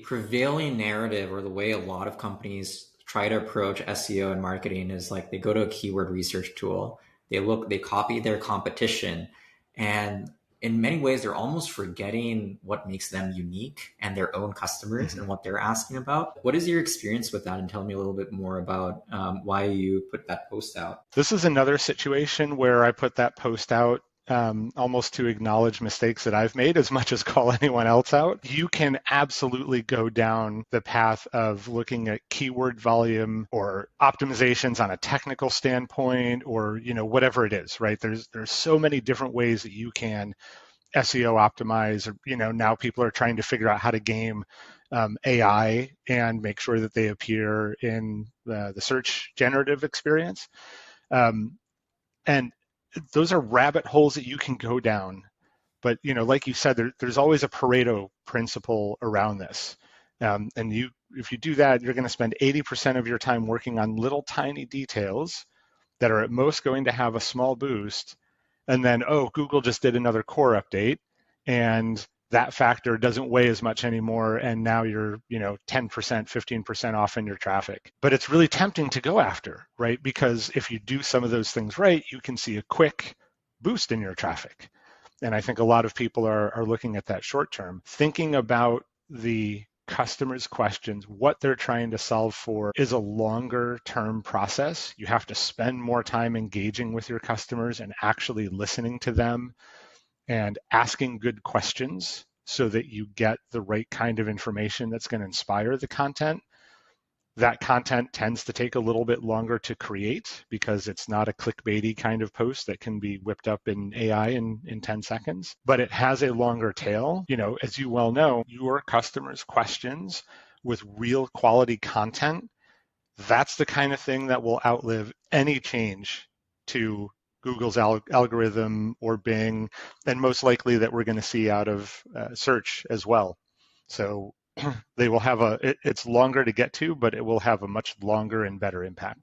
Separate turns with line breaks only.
prevailing narrative or the way a lot of companies try to approach SEO and marketing is like they go to a keyword research tool, they copy their competition, and in many ways they're almost forgetting what makes them unique and their own customers and what they're asking about. What is your experience with that? And tell me a little bit more about why you put that post out.
This is another situation where I put that post out almost to acknowledge mistakes that I've made as much as call anyone else out. You can absolutely go down the path of looking at keyword volume or optimizations on a technical standpoint, or whatever it is, right? There's so many different ways that you can SEO optimize, or now people are trying to figure out how to game AI and make sure that they appear in the search generative experience. And those are rabbit holes that you can go down. But like you said, there's always a Pareto principle around this. And if you do that, you're going to spend 80% of your time working on little tiny details that are at most going to have a small boost. And then, Google just did another core update, and that factor doesn't weigh as much anymore, and now you're 10%, 15% off in your traffic. But it's really tempting to go after, right? Because if you do some of those things right, you can see a quick boost in your traffic. And I think a lot of people are looking at that short term. Thinking about the customers' questions, what they're trying to solve for, is a longer term process. You have to spend more time engaging with your customers and actually listening to them and asking good questions so that you get the right kind of information that's going to inspire the content. That content tends to take a little bit longer to create because it's not a clickbaity kind of post that can be whipped up in AI in 10 seconds, but it has a longer tail. As you well know, your customers' questions with real quality content, that's the kind of thing that will outlive any change to Google's algorithm or Bing, and most likely that we're going to see out of search as well. So they will have it's longer to get to, but it will have a much longer and better impact.